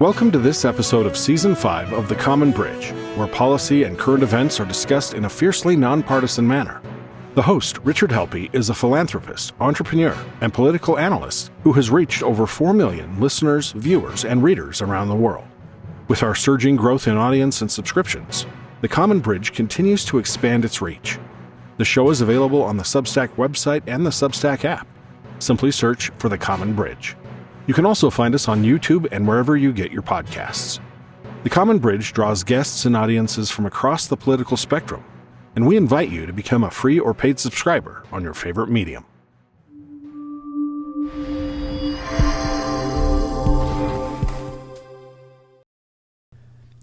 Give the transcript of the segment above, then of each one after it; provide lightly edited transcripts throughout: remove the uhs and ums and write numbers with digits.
Welcome to this episode of Season 5 of The Common Bridge, where policy and current events are discussed in a fiercely nonpartisan manner. The host, Richard Helppie, is a philanthropist, entrepreneur, and political analyst who has reached over 4 million listeners, viewers, and readers around the world. With our surging growth in audience and subscriptions, The Common Bridge continues to expand its reach. The show is available on the Substack website and the Substack app. Simply search for The Common Bridge. You can also find us on YouTube and wherever you get your podcasts. The Common Bridge draws guests and audiences from across the political spectrum, and we invite you to become a free or paid subscriber on your favorite medium.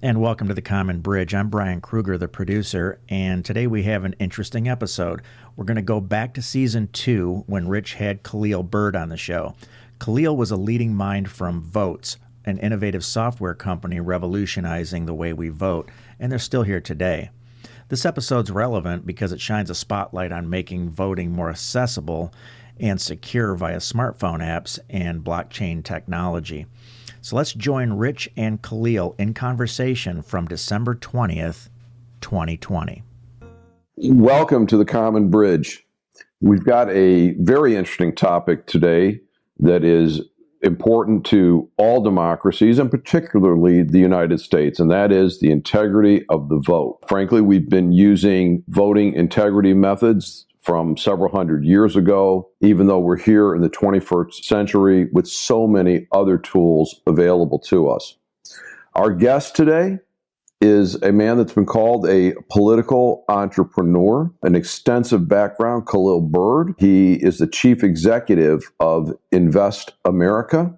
And welcome to The Common Bridge. I'm Brian Kruger, the producer, and today we have an interesting episode. We're going to go back to Season 2 when Rich had Khalil Byrd on the show. Kahlil was a leading mind from Votes, an innovative software company revolutionizing the way we vote, and they're still here today. This episode's relevant because it shines a spotlight on making voting more accessible and secure via smartphone apps and blockchain technology. So let's join Rich and Kahlil in conversation from December 20th, 2020. Welcome to The Common Bridge. We've got a very interesting topic today that is important to all democracies, and particularly the United States, and that is the integrity of the vote. Frankly, we've been using voting integrity methods from several hundred years ago, even though we're here in the 21st century with so many other tools available to us. Our guest today is a man that's been called a political entrepreneur, an extensive background, Khalil Byrd. He is the chief executive of Invest America,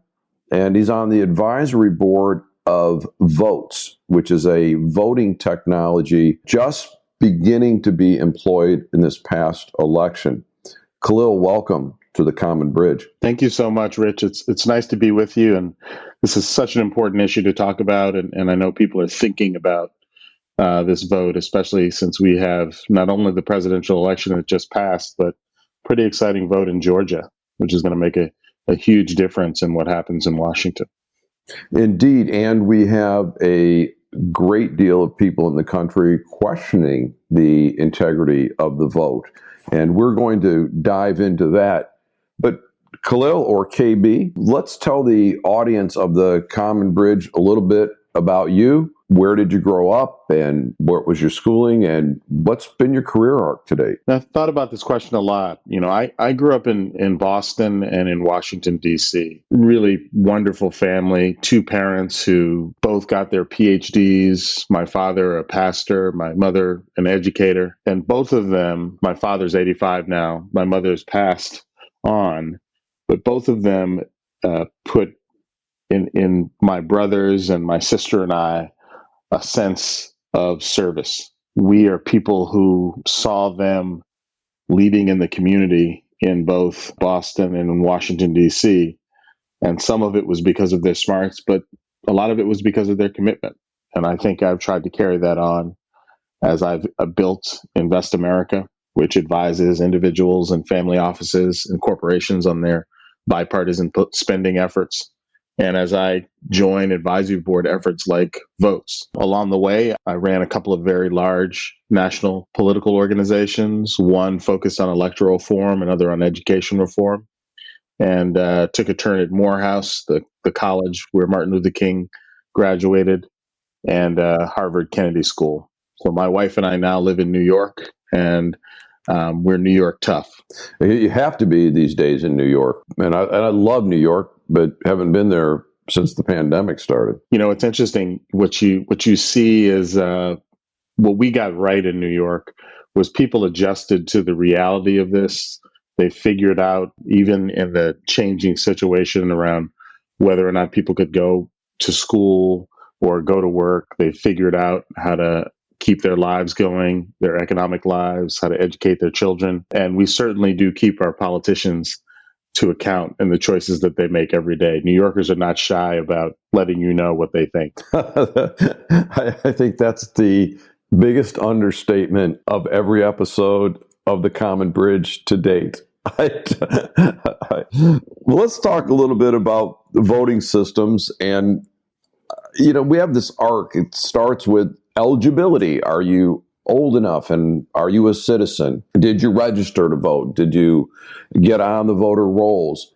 and he's on the advisory board of Votes, which is a voting technology just beginning to be employed in this past election. Khalil, welcome to The Common Bridge. Thank you so much, Rich. It's nice to be with you, and this is such an important issue to talk about, and I know people are thinking about this vote, especially since we have not only the presidential election that just passed, but pretty exciting vote in Georgia, which is going to make a huge difference in what happens in Washington. Indeed, and we have a great deal of people in the country questioning the integrity of the vote, and we're going to dive into that. But Khalil, or KB, let's tell the audience of The Common Bridge a little bit about you. Where did you grow up, and what was your schooling, and what's been your career arc today? I've thought about this question a lot. You know, I grew up in Boston and in Washington, D.C. Really wonderful family, two parents who both got their PhDs. My father, a pastor, my mother, an educator. And both of them, my father's 85 now, my mother's passed on, but both of them put in my brothers and my sister and I a sense of service. We are people who saw them leading in the community in both Boston and in Washington, D.C. And some of it was because of their smarts, but a lot of it was because of their commitment. And I think I've tried to carry that on as I've built Invest America, which advises individuals and family offices and corporations on their bipartisan spending efforts. And as I join advisory board efforts like Votes. Along the way, I ran a couple of very large national political organizations, one focused on electoral reform, another on education reform, and took a turn at Morehouse, the college where Martin Luther King graduated, and Harvard Kennedy School. So my wife and I now live in New York, and we're New York tough. You have to be these days in New York. And I love New York, but haven't been there since the pandemic started. You know, it's interesting. What you see is what we got right in New York was people adjusted to the reality of this. They figured out, even in the changing situation around whether or not people could go to school or go to work, they figured out how to keep their lives going, their economic lives, how to educate their children. And we certainly do keep our politicians to account in the choices that they make every day. New Yorkers are not shy about letting you know what they think. I think that's the biggest understatement of every episode of The Common Bridge to date. Let's talk a little bit about the voting systems. And we have this arc. It starts with eligibility. Are you old enough, and are you a citizen? Did you register to vote? Did you get on the voter rolls?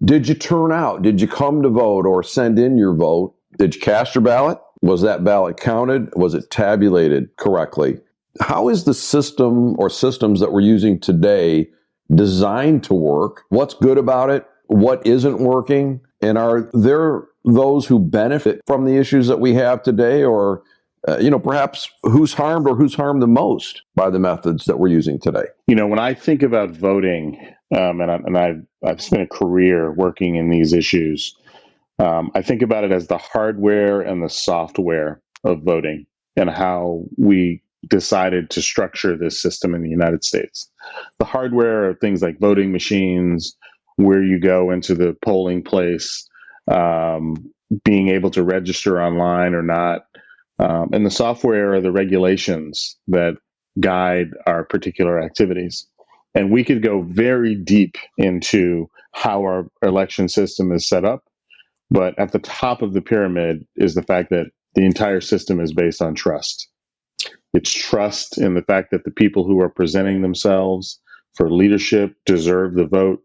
Did you turn out? Did you come to vote or send in your vote? Did you cast your ballot? Was that ballot counted? Was it tabulated correctly? How is the system or systems that we're using today designed to work? What's good about it? What isn't working? And are there those who benefit from the issues that we have today, or perhaps who's harmed or who's harmed the most by the methods that we're using today? When I think about voting, and I've spent a career working in these issues, I think about it as the hardware and the software of voting and how we decided to structure this system in the United States. The hardware are things like voting machines, where you go into the polling place, being able to register online or not. And the software are the regulations that guide our particular activities. And we could go very deep into how our election system is set up. But at the top of the pyramid is the fact that the entire system is based on trust. It's trust in the fact that the people who are presenting themselves for leadership deserve the vote,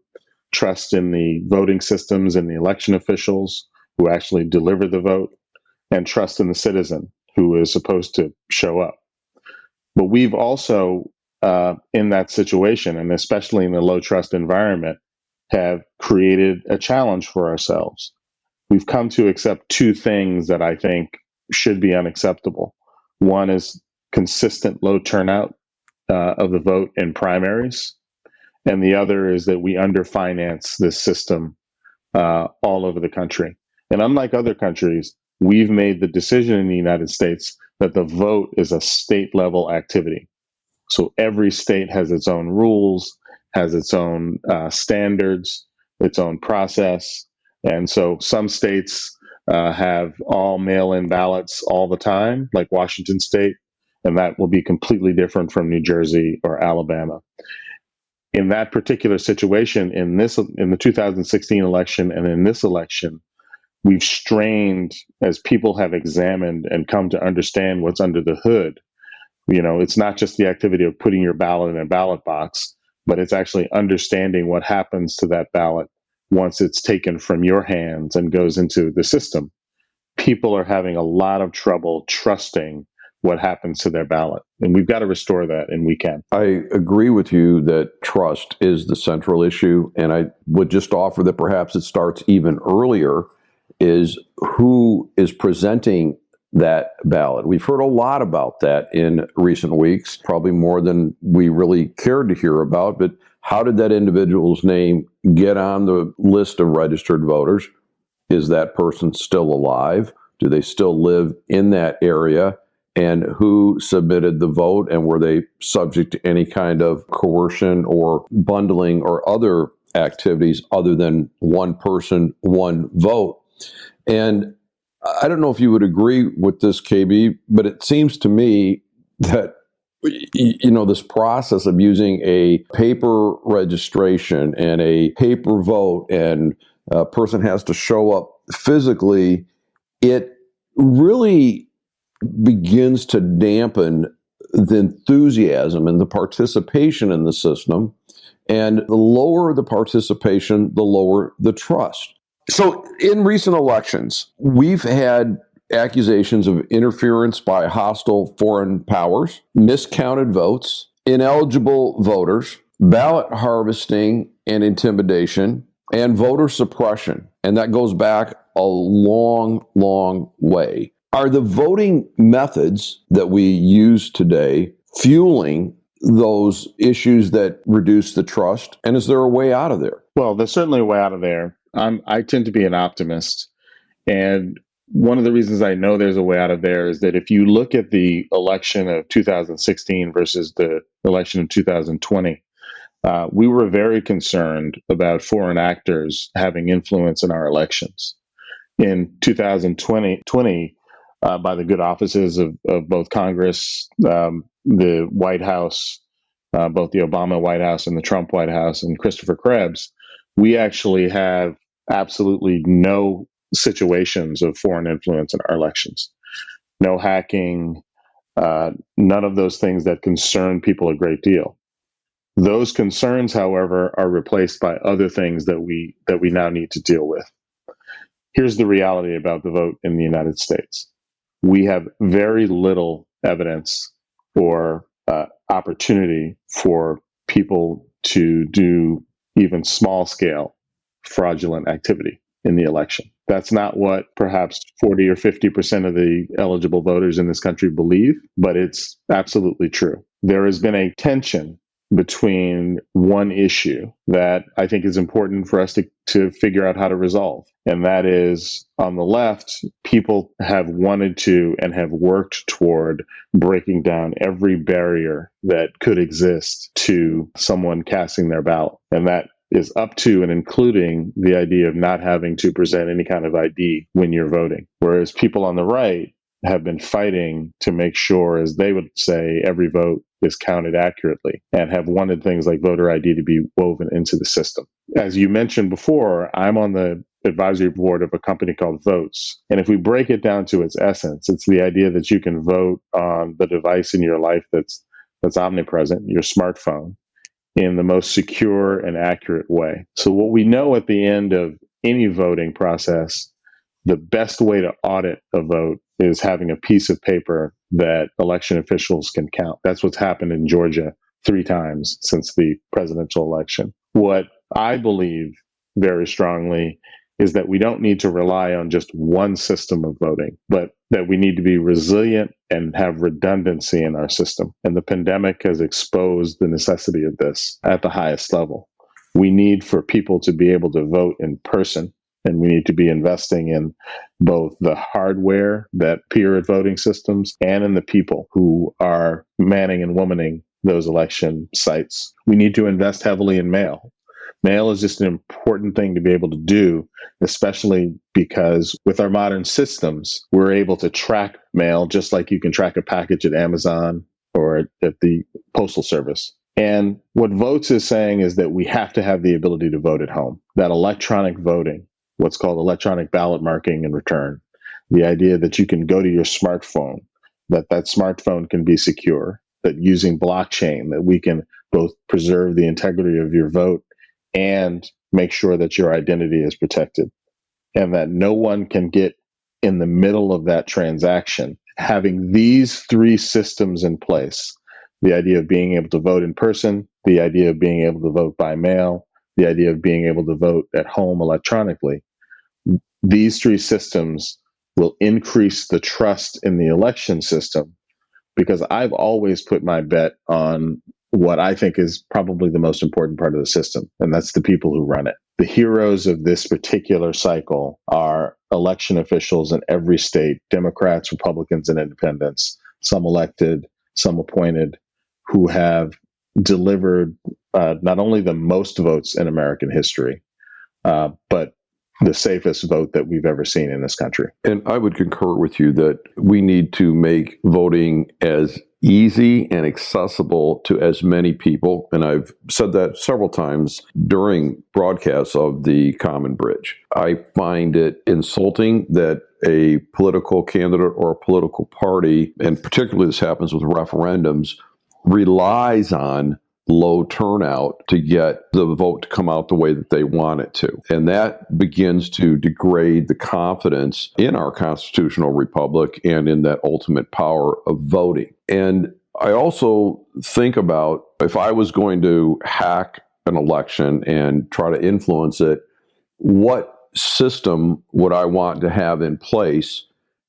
trust in the voting systems and the election officials who actually deliver the vote, and trust in the citizen who is supposed to show up. But we've also, in that situation, and especially in the low trust environment, have created a challenge for ourselves. We've come to accept two things that I think should be unacceptable. One is consistent low turnout of the vote in primaries, and the other is that we underfinance this system all over the country. And unlike other countries, we've made the decision in the United States that the vote is a state-level activity. So every state has its own rules, has its own standards, its own process. And so some states have all mail-in ballots all the time, like Washington State, and that will be completely different from New Jersey or Alabama. In that particular situation, in the 2016 election and in this election, we've strained as people have examined and come to understand what's under the hood. It's not just the activity of putting your ballot in a ballot box, but it's actually understanding what happens to that ballot once it's taken from your hands and goes into the system. People are having a lot of trouble trusting what happens to their ballot. And we've got to restore that, and we can. I agree with you that trust is the central issue. And I would just offer that perhaps it starts even earlier, is who is presenting that ballot. We've heard a lot about that in recent weeks, probably more than we really cared to hear about. But how did that individual's name get on the list of registered voters? Is that person still alive? Do they still live in that area? And who submitted the vote? And were they subject to any kind of coercion or bundling or other activities other than one person, one vote? And I don't know if you would agree with this, KB, but it seems to me that this process of using a paper registration and a paper vote, and a person has to show up physically, it really begins to dampen the enthusiasm and the participation in the system. And the lower the participation, the lower the trust. So in recent elections, we've had accusations of interference by hostile foreign powers, miscounted votes, ineligible voters, ballot harvesting and intimidation, and voter suppression. And that goes back a long, long way. Are the voting methods that we use today fueling those issues that reduce the trust? And is there a way out of there? Well, there's certainly a way out of there. I tend to be an optimist. And one of the reasons I know there's a way out of there is that if you look at the election of 2016 versus the election of 2020, we were very concerned about foreign actors having influence in our elections. In 2020, by the good offices of both Congress, the White House, both the Obama White House and the Trump White House, and Christopher Krebs, we actually have absolutely no situations of foreign influence in our elections. No hacking, none of those things that concern people a great deal. Those concerns, however, are replaced by other things that we now need to deal with. Here's the reality about the vote in the United States. We have very little evidence or opportunity for people to do even small scale fraudulent activity in the election. That's not what perhaps 40 or 50% of the eligible voters in this country believe, but it's absolutely true. There has been a tension between one issue that I think is important for us to figure out how to resolve. And that is, on the left, people have wanted to and have worked toward breaking down every barrier that could exist to someone casting their ballot. And that is up to and including the idea of not having to present any kind of ID when you're voting. Whereas people on the right have been fighting to make sure, as they would say, every vote is counted accurately, and have wanted things like voter ID to be woven into the system. As you mentioned before, I'm on the advisory board of a company called Votes. And if we break it down to its essence, it's the idea that you can vote on the device in your life that's omnipresent, your smartphone, in the most secure and accurate way. So what we know at the end of any voting process, the best way to audit a vote is having a piece of paper that election officials can count. That's what's happened in Georgia 3 times since the presidential election. What I believe very strongly is that we don't need to rely on just one system of voting, but that we need to be resilient and have redundancy in our system. And the pandemic has exposed the necessity of this at the highest level. We need for people to be able to vote in person, and we need to be investing in both the hardware that peer at voting systems and in the people who are manning and womaning those election sites. We need to invest heavily in mail. Mail is just an important thing to be able to do, especially because with our modern systems, we're able to track mail just like you can track a package at Amazon or at the Postal Service. And what Votes is saying is that we have to have the ability to vote at home. That electronic voting, what's called electronic ballot marking and return, the idea that you can go to your smartphone, that smartphone can be secure, that using blockchain, that we can both preserve the integrity of your vote and make sure that your identity is protected, and that no one can get in the middle of that transaction. Having these 3 systems in place, the idea of being able to vote in person, the idea of being able to vote by mail, the idea of being able to vote at home electronically, these 3 systems will increase the trust in the election system, because I've always put my bet on what I think is probably the most important part of the system, and that's the people who run it. The heroes of this particular cycle are election officials in every state, Democrats, Republicans, and independents, some elected, some appointed, who have delivered not only the most votes in American history, but the safest vote that we've ever seen in this country. And I would concur with you that we need to make voting as easy and accessible to as many people. And I've said that several times during broadcasts of the Common Bridge. I find it insulting that a political candidate or a political party, and particularly this happens with referendums, relies on low turnout to get the vote to come out the way that they want it to. And that begins to degrade the confidence in our constitutional republic and in that ultimate power of voting. And I also think about, if I was going to hack an election and try to influence it, what system would I want to have in place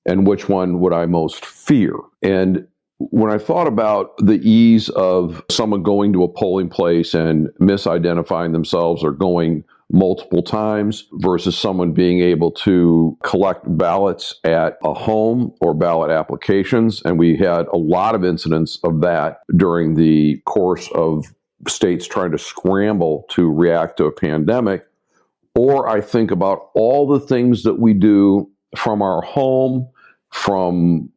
and which one would I most fear? And when I thought about the ease of someone going to a polling place and misidentifying themselves or going multiple times versus someone being able to collect ballots at a home or ballot applications, and we had a lot of incidents of that during the course of states trying to scramble to react to a pandemic, or I think about all the things that we do from our home, from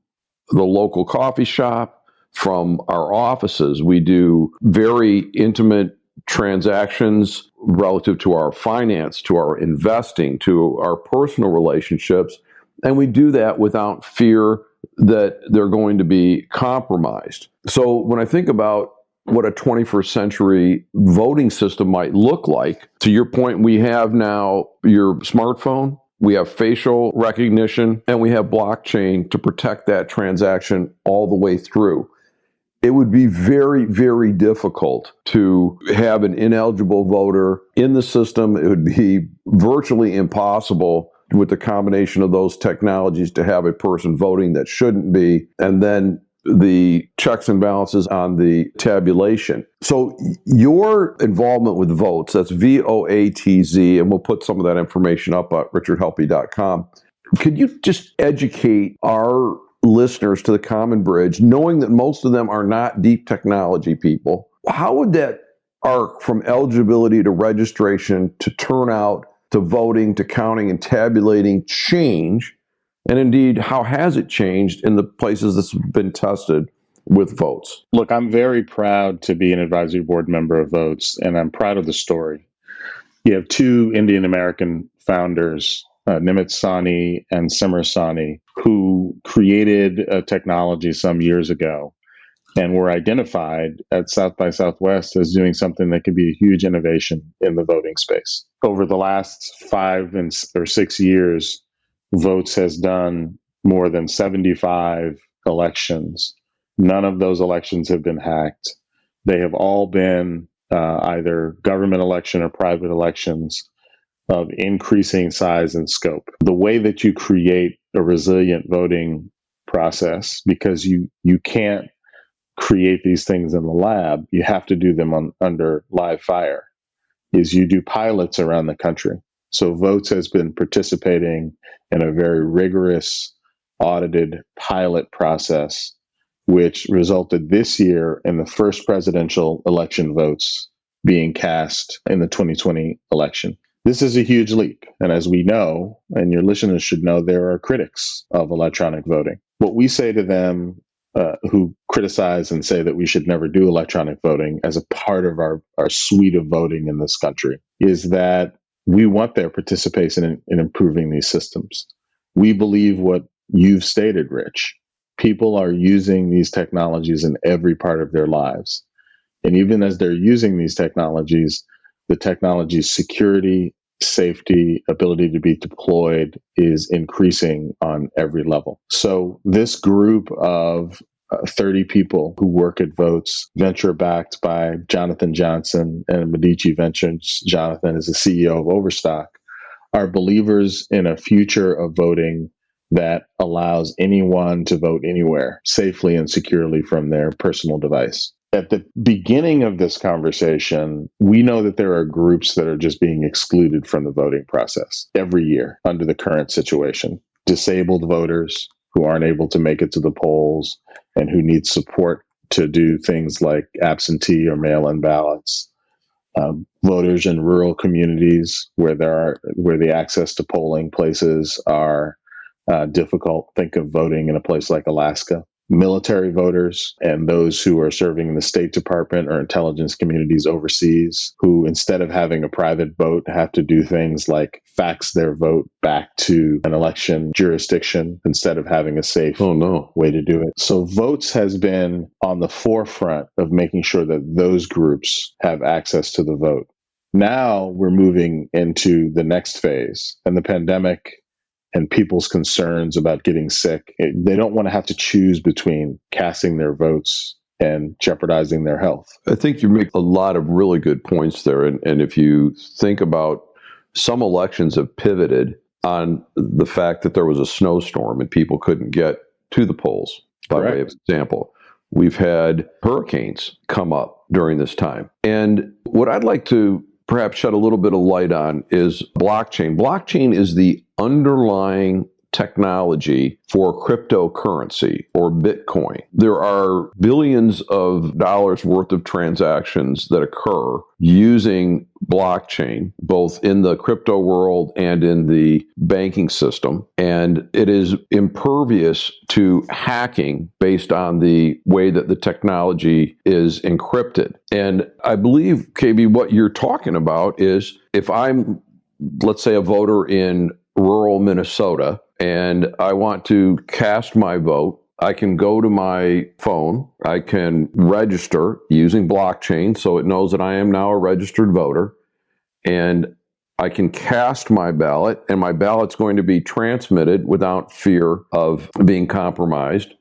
the local coffee shop, from our offices. We do very intimate transactions relative to our finance, to our investing, to our personal relationships. And we do that without fear that they're going to be compromised. So when I think about what a 21st century voting system might look like, to your point, we have now your smartphone, we have facial recognition, and we have blockchain to protect that transaction all the way through. It would be very, very difficult to have an ineligible voter in the system. It would be virtually impossible with the combination of those technologies to have a person voting that shouldn't be, and then the checks and balances on the tabulation. So your involvement with Votes, that's VOATZ, and we'll put some of that information up at richardhelppie.com. Could you just educate our listeners to the Common Bridge, knowing that most of them are not deep technology people? How would that arc from eligibility to registration to turnout to voting to counting and tabulating change? And indeed, how has it changed in the places that's been tested with Votes? Look, I'm very proud to be an advisory board member of Votes, and I'm proud of the story. You have two Indian American founders, Nimit Sahni and Simar Sahni, who created a technology some years ago and were identified at South by Southwest as doing something that could be a huge innovation in the voting space. Over the last 5 or 6 years, Votes has done more than 75 elections. None of those elections have been hacked. They have all been either government election or private elections of increasing size and scope. The way that you create a resilient voting process, because you can't create these things in the lab, you have to do them under live fire, is you do pilots around the country. So Votes has been participating in a very rigorous, audited pilot process, which resulted this year in the first presidential election votes being cast in the 2020 election. This is a huge leap. And as we know, and your listeners should know, there are critics of electronic voting. What we say to them who criticize and say that we should never do electronic voting as a part of our suite of voting in this country is that we want their participation in improving these systems. We believe what you've stated, Rich. People are using these technologies in every part of their lives. And even as they're using these technologies, the technology's security, safety, ability to be deployed is increasing on every level. So this group of 30 people who work at Votes, venture backed by Jonathan Johnson and Medici Ventures. Jonathan is the CEO of Overstock, are believers in a future of voting that allows anyone to vote anywhere safely and securely from their personal device. At the beginning of this conversation, we know that there are groups that are just being excluded from the voting process every year under the current situation. Disabled voters who aren't able to make it to the polls and who need support to do things like absentee or mail-in ballots. Voters in rural communities where the access to polling places are difficult. Think of voting in a place like Alaska. Military voters and those who are serving in the State Department or intelligence communities overseas, who instead of having a private vote have to do things like fax their vote back to an election jurisdiction instead of having a safe way to do it. So Votes has been on the forefront of making sure that those groups have access to the vote. Now we're moving into the next phase, and the pandemic and people's concerns about getting sick. They don't want to have to choose between casting their votes and jeopardizing their health. I think you make a lot of really good points there. And if you think about some elections have pivoted on the fact that there was a snowstorm and people couldn't get to the polls, by way of example. We've had hurricanes come up during this time. And what I'd like to perhaps shed a little bit of light on is blockchain. Blockchain is the underlying technology for cryptocurrency or Bitcoin. There are billions of dollars worth of transactions that occur using blockchain, both in the crypto world and in the banking system. And it is impervious to hacking based on the way that the technology is encrypted. And I believe, KB, what you're talking about is if I'm, let's say, a voter in rural Minnesota and I want to cast my vote, I can go to my phone, I can register using blockchain so it knows that I am now a registered voter, and I can cast my ballot, and my ballot's going to be transmitted without fear of being compromised.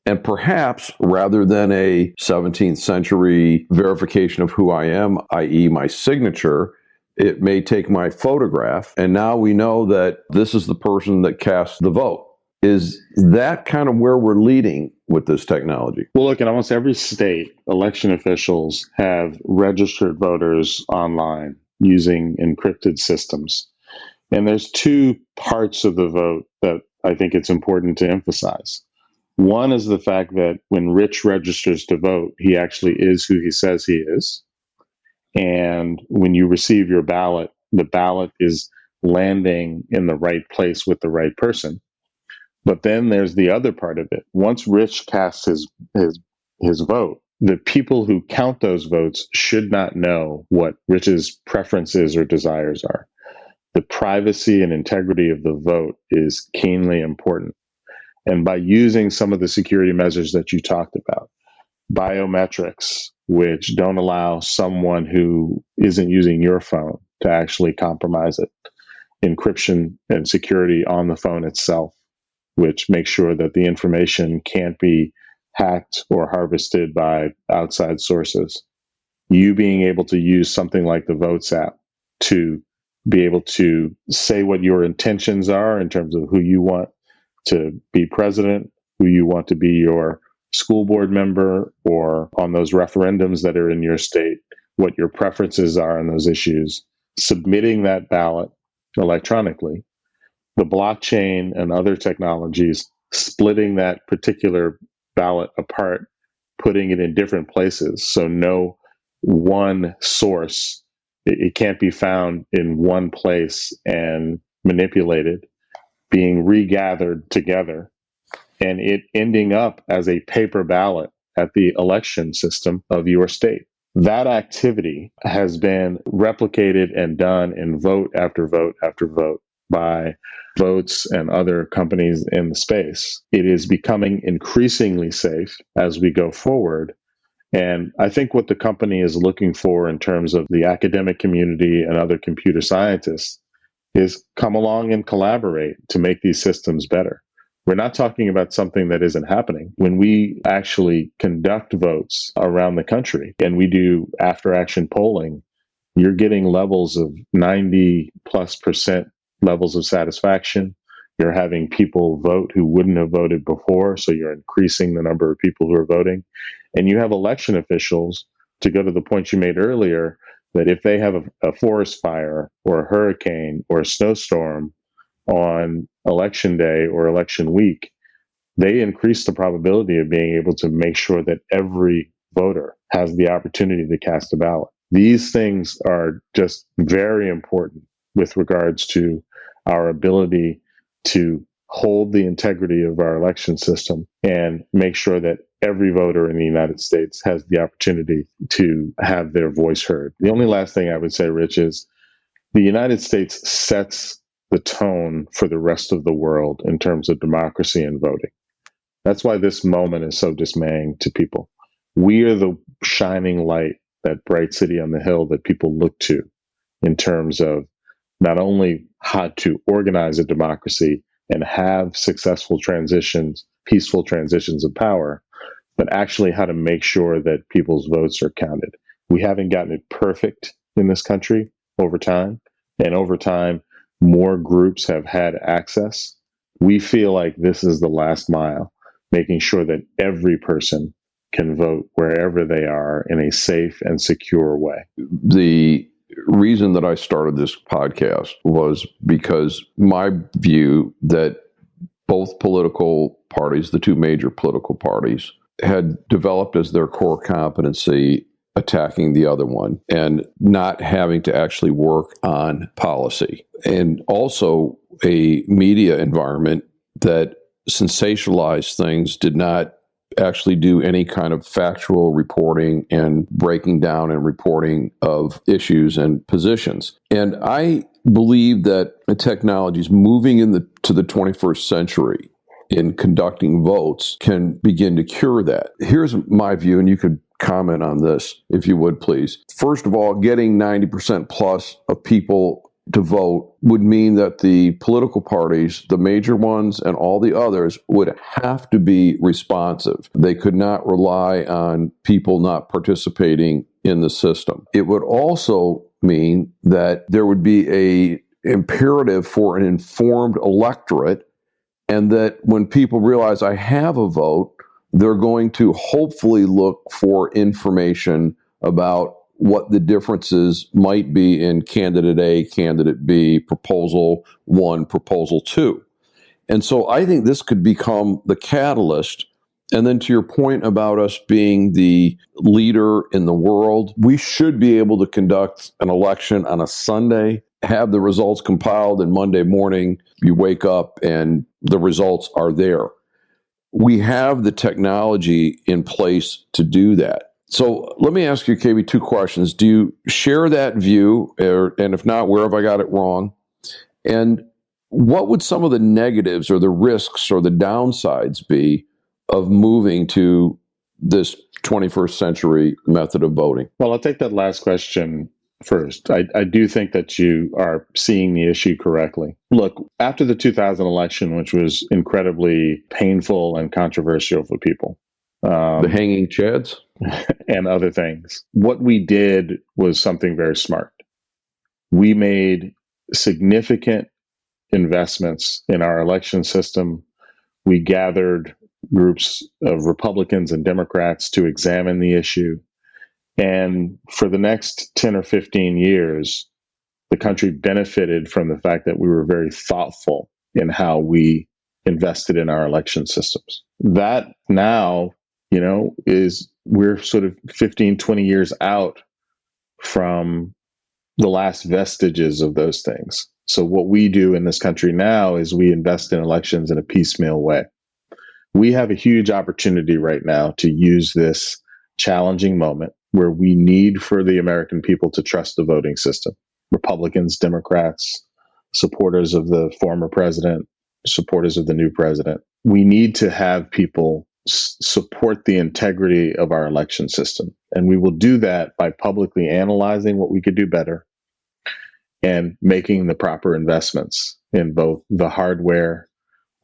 And perhaps rather than a 17th century verification of who I am, i.e. my signature, it may take my photograph, and now we know that this is the person that cast the vote. Is that kind of where we're leading with this technology? Well, look, in almost every state, election officials have registered voters online using encrypted systems. And there's two parts of the vote that I think it's important to emphasize. One is the fact that when Rich registers to vote, he actually is who he says he is. And when you receive your ballot, the ballot is landing in the right place with the right person. But then there's the other part of it. Once Rich casts his vote, the people who count those votes should not know what Rich's preferences or desires are. The privacy and integrity of the vote is keenly important. And by using some of the security measures that you talked about, biometrics, which don't allow someone who isn't using your phone to actually compromise it, encryption and security on the phone itself, which makes sure that the information can't be hacked or harvested by outside sources. You being able to use something like the Votes app to be able to say what your intentions are in terms of who you want to be president, who you want to be your school board member, or on those referendums that are in your state, what your preferences are on those issues, submitting that ballot electronically. The blockchain and other technologies, splitting that particular ballot apart, putting it in different places. So no one source, it can't be found in one place and manipulated, being regathered together, and it ending up as a paper ballot at the election system of your state. That activity has been replicated and done in vote after vote after vote by Votes and other companies in the space. It is becoming increasingly safe as we go forward. And I think what the company is looking for in terms of the academic community and other computer scientists is come along and collaborate to make these systems better. We're not talking about something that isn't happening. When we actually conduct votes around the country and we do after action polling, you're getting levels of 90+% levels of satisfaction. You're having people vote who wouldn't have voted before, so you're increasing the number of people who are voting. And you have election officials, to go to the point you made earlier, that if they have a forest fire or a hurricane or a snowstorm on election day or election week, they increase the probability of being able to make sure that every voter has the opportunity to cast a ballot. These things are just very important with regards to our ability to hold the integrity of our election system and make sure that every voter in the United States has the opportunity to have their voice heard. The only last thing I would say, Rich, is the United States sets the tone for the rest of the world in terms of democracy and voting. That's why this moment is so dismaying to people. We are the shining light, that bright city on the hill that people look to in terms of not only how to organize a democracy and have successful transitions, peaceful transitions of power, but actually how to make sure that people's votes are counted. We haven't gotten it perfect in this country over time, and over time, more groups have had access. We feel like this is the last mile, making sure that every person can vote wherever they are in a safe and secure way. The reason that I started this podcast was because my view that both political parties, the two major political parties, had developed as their core competency attacking the other one and not having to actually work on policy. And also a media environment that sensationalized things, did not actually do any kind of factual reporting and breaking down and reporting of issues and positions. And I believe that technology is moving to the 21st century in conducting votes can begin to cure that. Here's my view, and you could comment on this if you would, please. First of all, getting 90% plus of people to vote would mean that the political parties, the major ones and all the others, would have to be responsive. They could not rely on people not participating in the system. It would also mean that there would be an imperative for an informed electorate, and that when people realize I have a vote, they're going to hopefully look for information about what the differences might be in candidate A, candidate B, proposal 1, proposal 2. And so I think this could become the catalyst. And then to your point about us being the leader in the world, we should be able to conduct an election on a Sunday, have the results compiled, and Monday morning you wake up and the results are there. We have the technology in place to do that. So let me ask you, KB, two questions. Do you share that view? And if not, where have I got it wrong? And what would some of the negatives or the risks or the downsides be of moving to this 21st century method of voting? Well, I'll take that last question first. I do think that you are seeing the issue correctly. Look, after the 2000 election, which was incredibly painful and controversial for people, the hanging chads and other things, what we did was something very smart. We made significant investments in our election system. We gathered groups of Republicans and Democrats to examine the issue. And for the next 10 or 15 years, the country benefited from the fact that we were very thoughtful in how we invested in our election systems. That now, we're sort of 15, 20 years out from the last vestiges of those things. So what we do in this country now is we invest in elections in a piecemeal way. We have a huge opportunity right now to use this challenging moment where we need for the American people to trust the voting system. Republicans, Democrats, supporters of the former president, supporters of the new president. We need to have people support the integrity of our election system. And we will do that by publicly analyzing what we could do better and making the proper investments in both the hardware,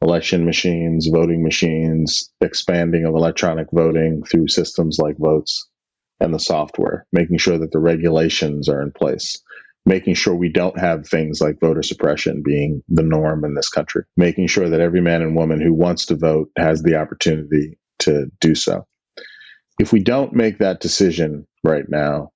election machines, voting machines, expanding of electronic voting through systems like votes, and the software, making sure that the regulations are in place, making sure we don't have things like voter suppression being the norm in this country, making sure that every man and woman who wants to vote has the opportunity to do so. If we don't make that decision right now,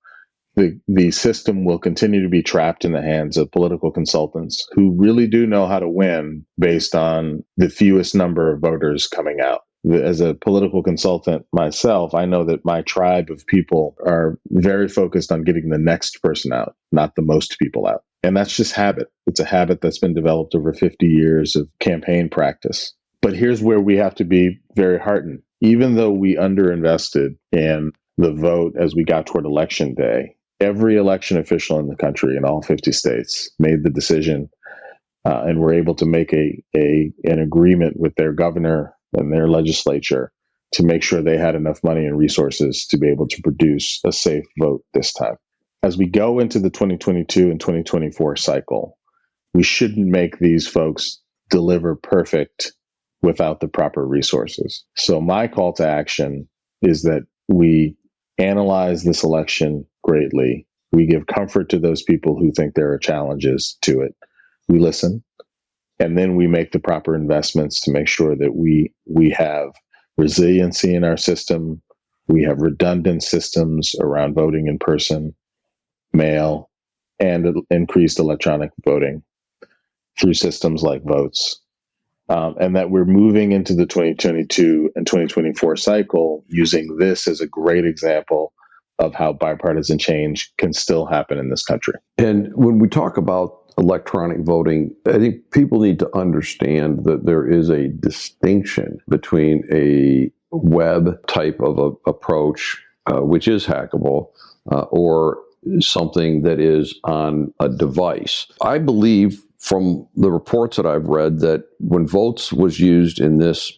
the system will continue to be trapped in the hands of political consultants who really do know how to win based on the fewest number of voters coming out. As a political consultant myself, I know that my tribe of people are very focused on getting the next person out, not the most people out. And that's just habit. It's a habit that's been developed over 50 years of campaign practice. But here's where we have to be very heartened. Even though we underinvested in the vote as we got toward election day, every election official in the country in all 50 states made the decision and were able to make an agreement with their governor and their legislature to make sure they had enough money and resources to be able to produce a safe vote this time. As we go into the 2022 and 2024 cycle, we shouldn't make these folks deliver perfect without the proper resources. So my call to action is that we analyze this election greatly. We give comfort to those people who think there are challenges to it. We listen. And then we make the proper investments to make sure that we have resiliency in our system. We have redundant systems around voting in person, mail, and increased electronic voting through systems like votes. and that we're moving into the 2022 and 2024 cycle using this as a great example of how bipartisan change can still happen in this country. And when we talk about electronic voting, I think people need to understand that there is a distinction between a web type of approach, which is hackable, or something that is on a device. I believe from the reports that I've read that when votes was used in this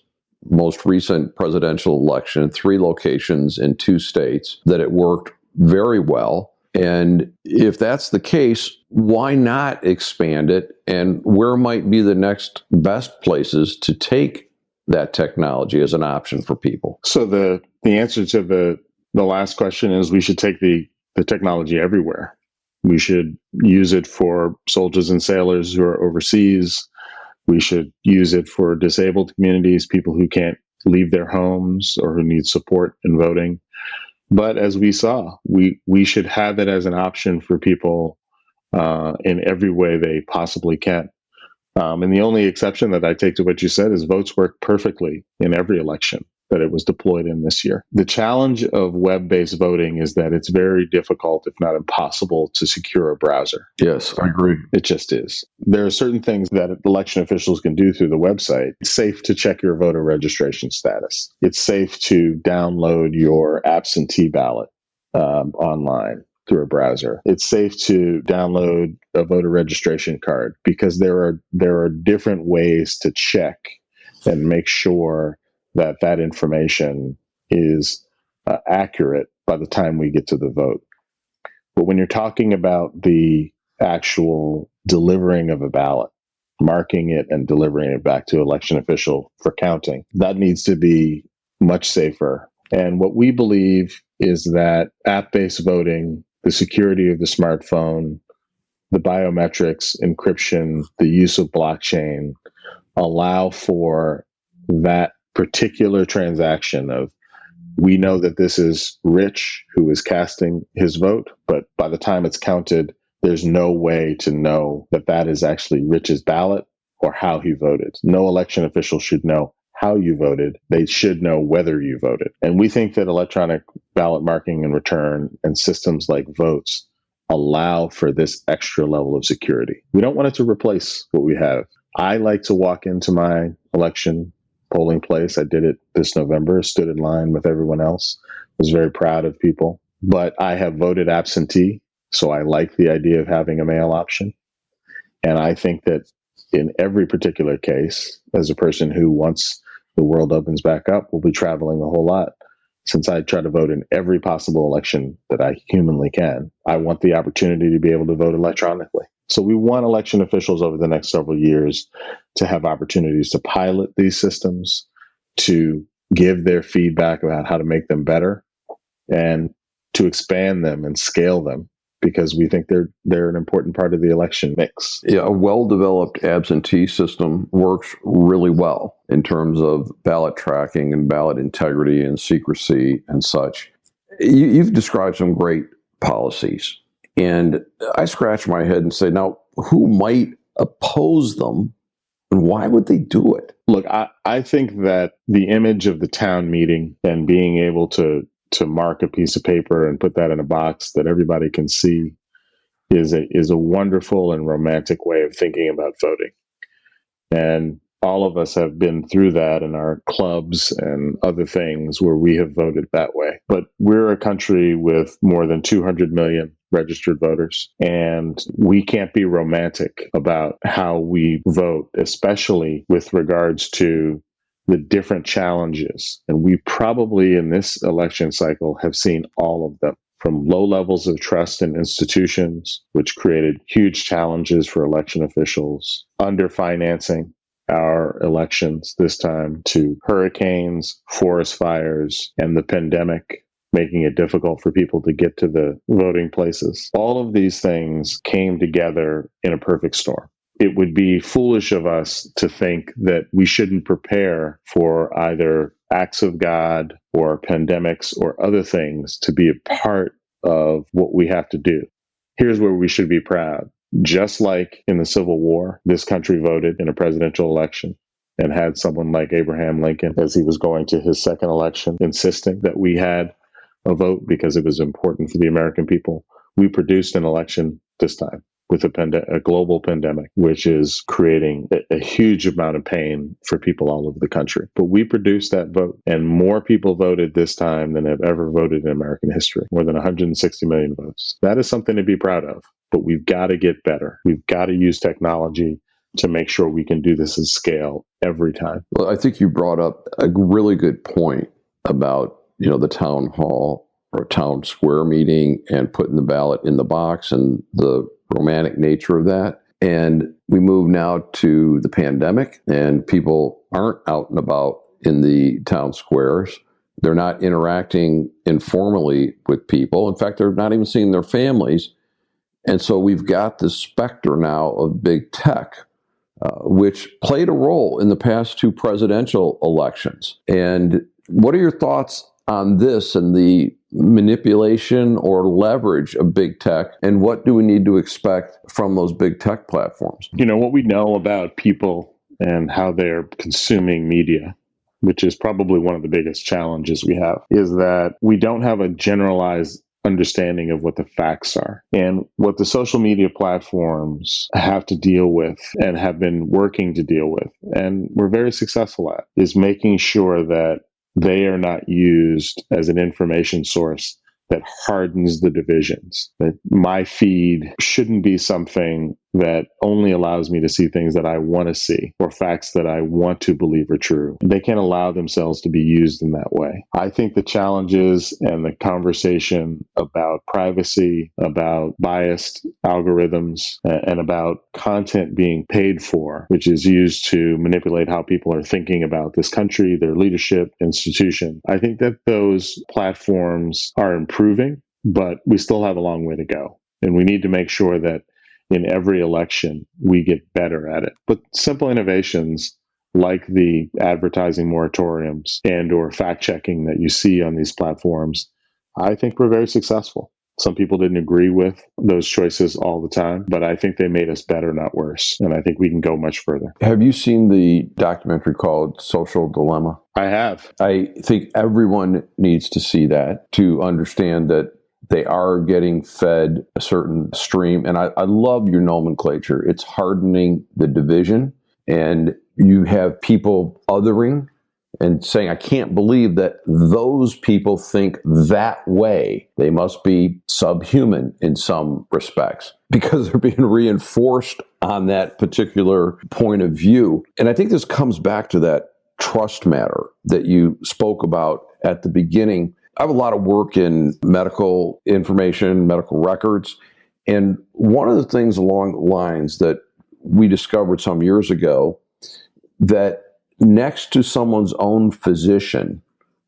most recent presidential election in 3 locations in 2 states, that it worked very well. And if that's the case, why not expand it? And where might be the next best places to take that technology as an option for people? So the answer to the last question is we should take the technology everywhere. We should use it for soldiers and sailors who are overseas. We should use it for disabled communities, people who can't leave their homes or who need support in voting. But as we saw, we should have it as an option for people in every way they possibly can. And the only exception that I take to what you said is votes work perfectly in every election that it was deployed in this year. The challenge of web-based voting is that it's very difficult, if not impossible, to secure a browser. Yes, I agree. It just is. There are certain things that election officials can do through the website. It's safe to check your voter registration status. It's safe to download your absentee ballot online through a browser. It's safe to download a voter registration card because there are different ways to check and make sure that information is accurate by the time we get to the vote. But when you're talking about the actual delivering of a ballot, marking it and delivering it back to election official for counting, that needs to be much safer. And what we believe is that app-based voting, the security of the smartphone, the biometrics, encryption, the use of blockchain allow for that particular transaction of, we know that this is Rich who is casting his vote, but by the time it's counted, there's no way to know that that is actually Rich's ballot or how he voted. No election official should know how you voted. They should know whether you voted. And we think that electronic ballot marking and return and systems like votes allow for this extra level of security. We don't want it to replace what we have. I like to walk into my election polling place. I did it this November, stood in line with everyone else, was very proud of people. But I have voted absentee, so I like the idea of having a mail option. And I think that in every particular case, as a person who, once the world opens back up, will be traveling a whole lot, since I try to vote in every possible election that I humanly can, I want the opportunity to be able to vote electronically. So we want election officials over the next several years to have opportunities to pilot these systems, to give their feedback about how to make them better, and to expand them and scale them, because we think they're an important part of the election mix. Yeah, a well-developed absentee system works really well in terms of ballot tracking and ballot integrity and secrecy and such. You've described some great policies, and I scratch my head and say, now, who might oppose them, and why would they do it? Look, I think that the image of the town meeting and being able to mark a piece of paper and put that in a box that everybody can see is a wonderful and romantic way of thinking about voting. And all of us have been through that in our clubs and other things where we have voted that way. But we're a country with more than 200 million registered voters, and we can't be romantic about how we vote, especially with regards to the different challenges. And we probably in this election cycle have seen all of them, from low levels of trust in institutions, which created huge challenges for election officials, underfinancing our elections this time, to hurricanes, forest fires, and the pandemic, making it difficult for people to get to the voting places. All of these things came together in a perfect storm. It would be foolish of us to think that we shouldn't prepare for either acts of God or pandemics or other things to be a part of what we have to do. Here's where we should be proud. Just like in the Civil War, this country voted in a presidential election. and had someone like Abraham Lincoln, as he was going to his second election, insisting that we had a vote because it was important for the American people. We produced an election this time with a global pandemic, which is creating a huge amount of pain for people all over the country. But we produced that vote, and more people voted this time than have ever voted in American history, more than 160 million votes. That is something to be proud of, but we've got to get better. We've got to use technology to make sure we can do this at scale every time. Well, I think you brought up a really good point about, the town hall or town square meeting and putting the ballot in the box and the romantic nature of that. And we move now to the pandemic, and people aren't out and about in the town squares. They're not interacting informally with people. In fact, they're not even seeing their families. And so we've got this specter now of big tech, which played a role in the past two presidential elections. And what are your thoughts on this and the manipulation or leverage of big tech, and what do we need to expect from those big tech platforms? What we know about people and how they're consuming media, which is probably one of the biggest challenges we have, is that we don't have a generalized understanding of what the facts are. And what the social media platforms have to deal with and have been working to deal with, and we're very successful at, is making sure that they are not used as an information source that hardens the divisions. That my feed shouldn't be something that only allows me to see things that I want to see or facts that I want to believe are true. They can't allow themselves to be used in that way. I think the challenges and the conversation about privacy, about biased algorithms, and about content being paid for, which is used to manipulate how people are thinking about this country, their leadership, institution. I think that those platforms are improving, but we still have a long way to go. And we need to make sure that in every election, we get better at it. But simple innovations like the advertising moratoriums and or fact-checking that you see on these platforms, I think we're very successful. Some people didn't agree with those choices all the time, but I think they made us better, not worse. And I think we can go much further. Have you seen the documentary called Social Dilemma? I have. I think everyone needs to see that to understand that they are getting fed a certain stream. And I love your nomenclature. It's hardening the division. And you have people othering and saying, I can't believe that those people think that way. They must be subhuman in some respects because they're being reinforced on that particular point of view. And I think this comes back to that trust matter that you spoke about at the beginning. I have a lot of work in medical information, medical records. And one of the things along the lines that we discovered some years ago, that next to someone's own physician,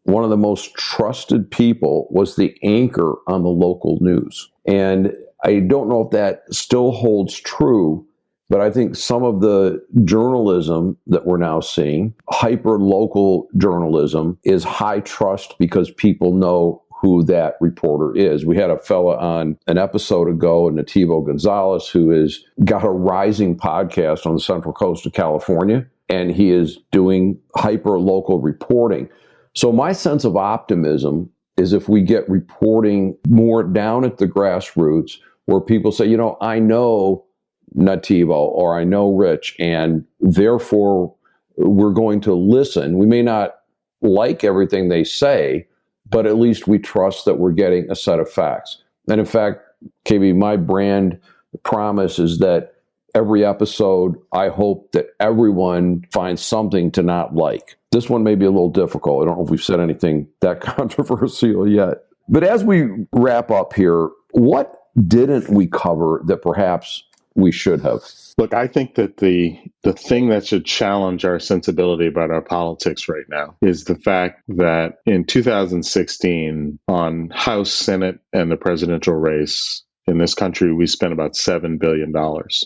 one of the most trusted people was the anchor on the local news. And I don't know if that still holds true, but I think some of the journalism that we're now seeing, hyper-local journalism, is high trust because people know who that reporter is. We had a fella on an episode ago, Nativo Gonzalez, who has got a rising podcast on the Central Coast of California, and he is doing hyper-local reporting. So my sense of optimism is if we get reporting more down at the grassroots, where people say, I know Nativo or I know Rich, and therefore we're going to listen. We may not like everything they say, but at least we trust that we're getting a set of facts. And in fact, KB, my brand promise is that every episode, I hope that everyone finds something to not like. This one may be a little difficult. I don't know if we've said anything that controversial yet. But as we wrap up here, what didn't we cover that perhaps we should have? Look, I think that the thing that should challenge our sensibility about our politics right now is the fact that in 2016, on House, Senate, and the presidential race in this country, we spent about $7 billion.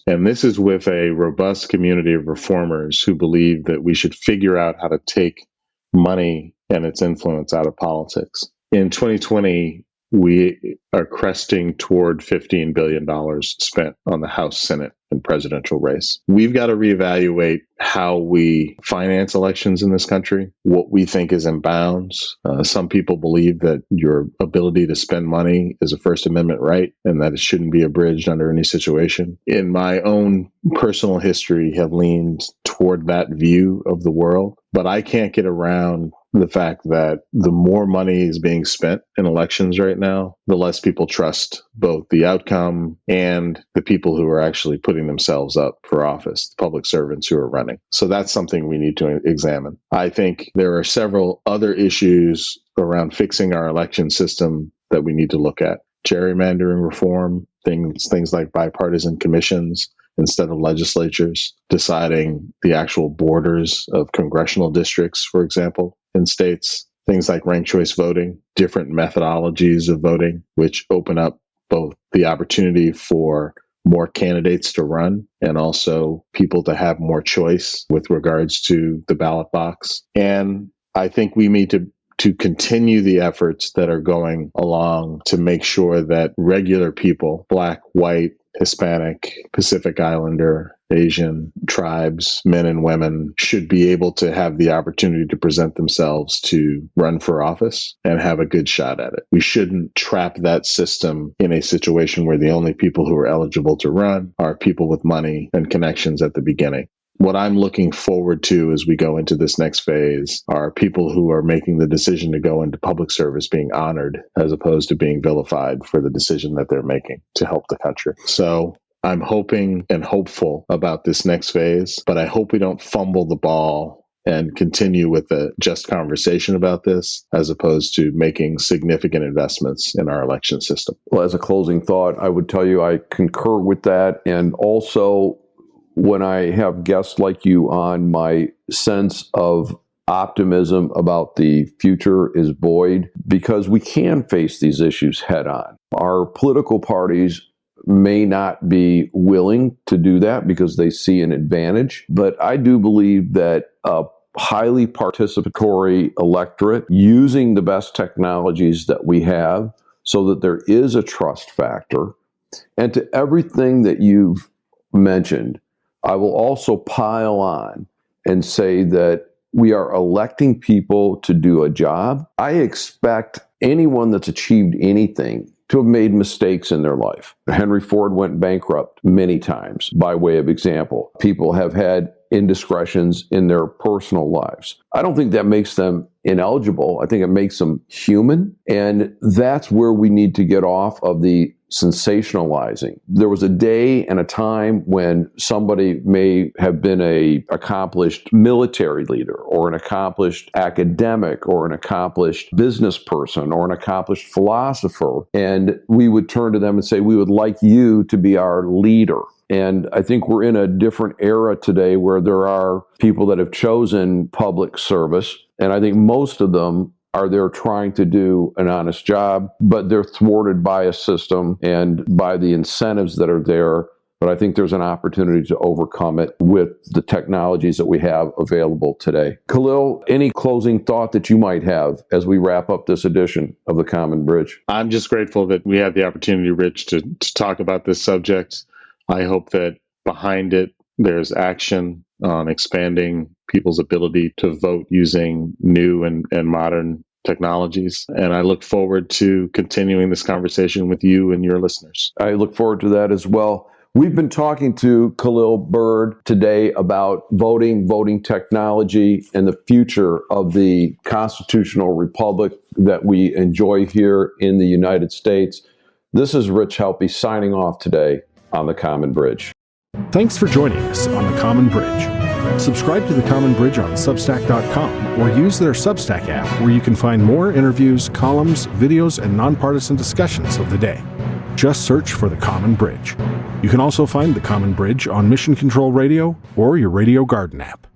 And this is with a robust community of reformers who believe that we should figure out how to take money and its influence out of politics. In 2020, we are cresting toward $15 billion spent on the House, Senate, and presidential race. We've got to reevaluate how we finance elections in this country, what we think is in bounds. Some people believe that your ability to spend money is a First Amendment right and that it shouldn't be abridged under any situation. In my own personal history, have leaned toward that view of the world, but I can't get around the fact that the more money is being spent in elections right now, the less people trust both the outcome and the people who are actually putting themselves up for office, the public servants who are running. So that's something we need to examine. I think there are several other issues around fixing our election system that we need to look at. Gerrymandering reform, things like bipartisan commissions instead of legislatures, deciding the actual borders of congressional districts, for example, in states, things like ranked choice voting, different methodologies of voting, which open up both the opportunity for more candidates to run and also people to have more choice with regards to the ballot box. And I think we need to continue the efforts that are going along to make sure that regular people, Black, white, Hispanic, Pacific Islander, Asian tribes, men and women, should be able to have the opportunity to present themselves to run for office and have a good shot at it. We shouldn't trap that system in a situation where the only people who are eligible to run are people with money and connections at the beginning. What I'm looking forward to as we go into this next phase are people who are making the decision to go into public service being honored as opposed to being vilified for the decision that they're making to help the country. So I'm hoping and hopeful about this next phase, but I hope we don't fumble the ball and continue with a just conversation about this as opposed to making significant investments in our election system. Well, as a closing thought, I would tell you I concur with that. And also, when I have guests like you on, my sense of optimism about the future is buoyed because we can face these issues head on. Our political parties may not be willing to do that because they see an advantage, but I do believe that a highly participatory electorate using the best technologies that we have so that there is a trust factor. And to everything that you've mentioned, I will also pile on and say that we are electing people to do a job. I expect anyone that's achieved anything to have made mistakes in their life. Henry Ford went bankrupt many times, by way of example. People have had indiscretions in their personal lives. I don't think that makes them ineligible. I think it makes them human. And that's where we need to get off of the sensationalizing. There was a day and a time when somebody may have been an accomplished military leader or an accomplished academic or an accomplished business person or an accomplished philosopher. And we would turn to them and say, we would like you to be our leader. And I think we're in a different era today where there are people that have chosen public service. And I think most of them are there trying to do an honest job, but they're thwarted by a system and by the incentives that are there. But I think there's an opportunity to overcome it with the technologies that we have available today. Kahlil, any closing thought that you might have as we wrap up this edition of The Common Bridge? I'm just grateful that we have the opportunity, Rich, to talk about this subject. I hope that behind it, there's action on expanding people's ability to vote using new and modern technologies. And I look forward to continuing this conversation with you and your listeners. I look forward to that as well. We've been talking to Khalil Byrd today about voting technology, and the future of the constitutional republic that we enjoy here in the United States. This is Rich Helppie signing off today on The Common Bridge. Thanks for joining us on The Common Bridge. Subscribe to The Common Bridge on Substack.com or use their Substack app where you can find more interviews, columns, videos, and nonpartisan discussions of the day. Just search for The Common Bridge. You can also find The Common Bridge on Mission Control Radio or your Radio Garden app.